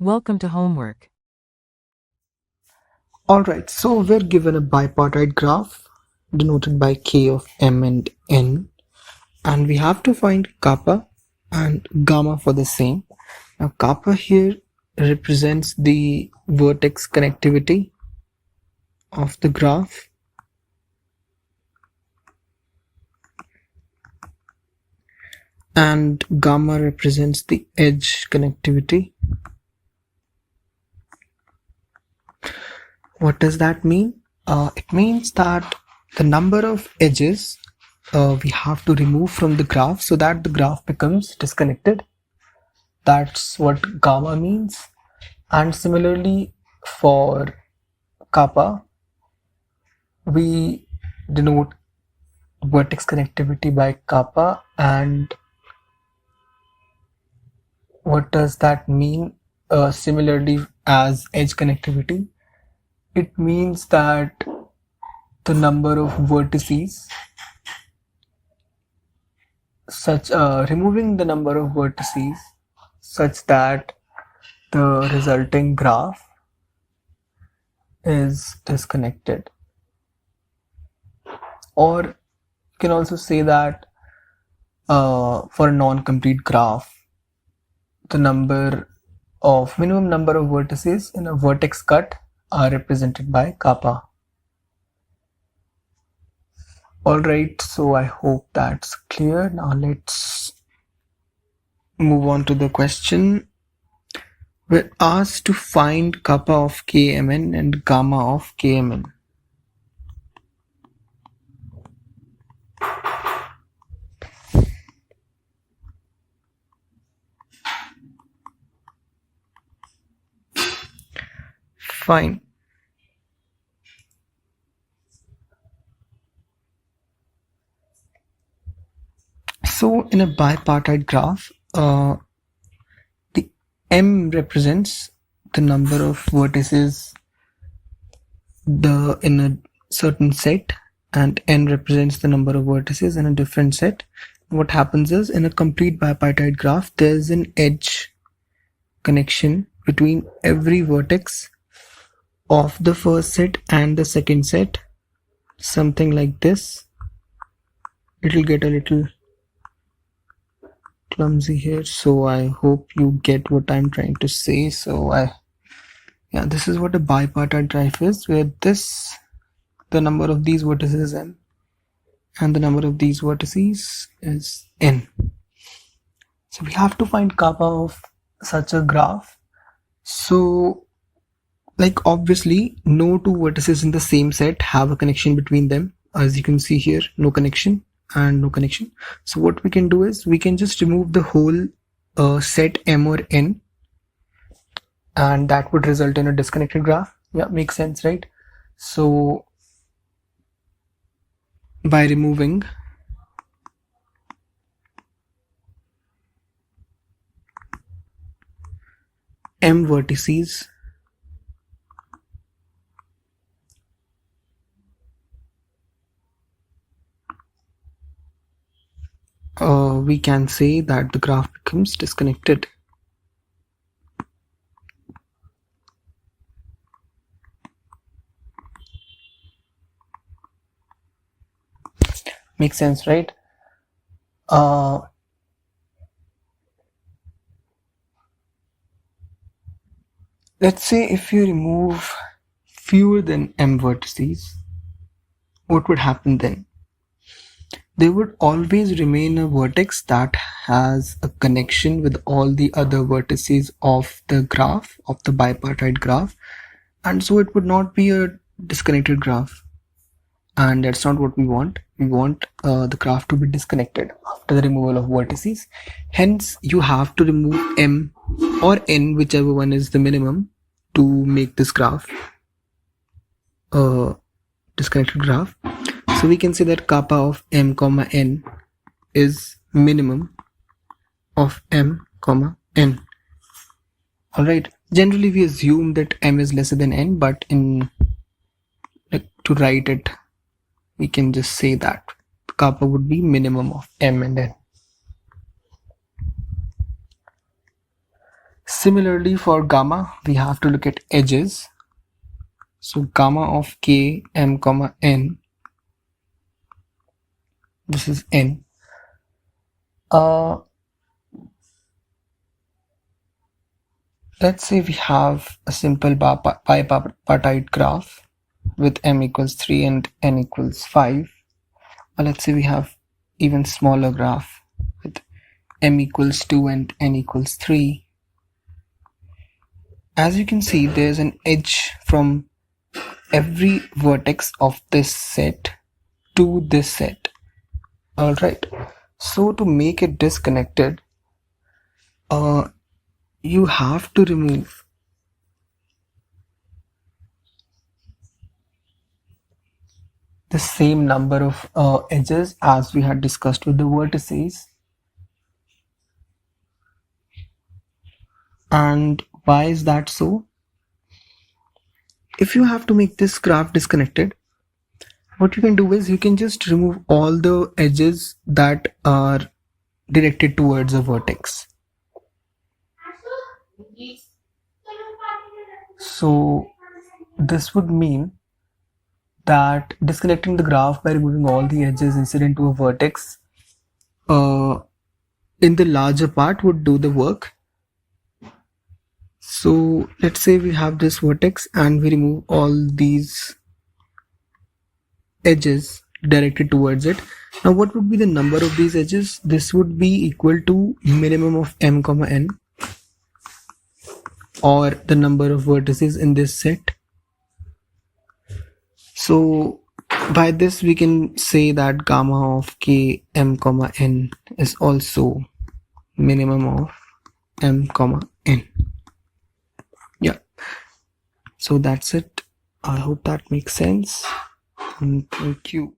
Welcome to homework. Alright, so we're given a bipartite graph denoted by k of m and n, and we have to find kappa and gamma for the same. Now kappa here represents the vertex connectivity of the graph, and gamma represents the edge connectivity. What does that mean? It means that the number of edges we have to remove from the graph so that the graph becomes disconnected. That's what gamma means. And similarly for kappa, we denote vertex connectivity by kappa. And what does that mean? Similarly as edge connectivity, it means that the number of vertices removing the number of vertices such that the resulting graph is disconnected. Or you can also say that for a non-complete graph, the minimum number of vertices in a vertex cut are represented by kappa. Alright, so I hope that's clear. Now let's move on to the question. We're asked to find kappa of kmn and gamma of kmn. Fine. So in a bipartite graph, the m represents the number of vertices in a certain set, and n represents the number of vertices in a different set. What happens is, in a complete bipartite graph, there's an edge connection between every vertex of the first set and the second set, something like this. It'll get a little clumsy here, so I hope you get what I'm trying to say. This is what a bipartite graph is, where the number of these vertices is n and the number of these vertices is n. So we have to find kappa of such a graph. So obviously no two vertices in the same set have a connection between them. As you can see here, no connection and no connection. So what we can do is we can just remove the whole set m or n, and that would result in a disconnected graph. Yeah, makes sense, right? So by removing m vertices, we can say that the graph becomes disconnected. Makes sense, right? Let's say if you remove fewer than m vertices, what would happen then? There would always remain a vertex that has a connection with all the other vertices of the graph, of the bipartite graph, and so it would not be a disconnected graph. And that's not what we want. We want the graph to be disconnected after the removal of vertices. Hence, you have to remove m or n, whichever one is the minimum, to make this graph a disconnected graph. So we can say that kappa of m comma n is minimum of m comma n. Alright, generally we assume that m is lesser than n, but to write it, we can just say that kappa would be minimum of m and n. Similarly, for gamma, we have to look at edges. So gamma of k m comma n, this is n. Let's say we have a simple bipartite graph with m equals 3 and n equals 5. Or let's say we have even smaller graph with m equals 2 and n equals 3. As you can see, there's an edge from every vertex of this set to this set. Alright, so to make it disconnected, you have to remove the same number of edges as we had discussed with the vertices. And why is that so? If you have to make this graph disconnected, what you can do is you can just remove all the edges that are directed towards a vertex. So this would mean that disconnecting the graph by removing all the edges incident to a vertex in the larger part would do the work. So let's say we have this vertex and we remove all these edges directed towards it. Now what would be the number of these edges? This would be equal to minimum of m comma n, or the number of vertices in this set. So by this we can say that gamma of k m comma n is also minimum of m comma n. Yeah, so that's it. I hope that makes sense, and thank you.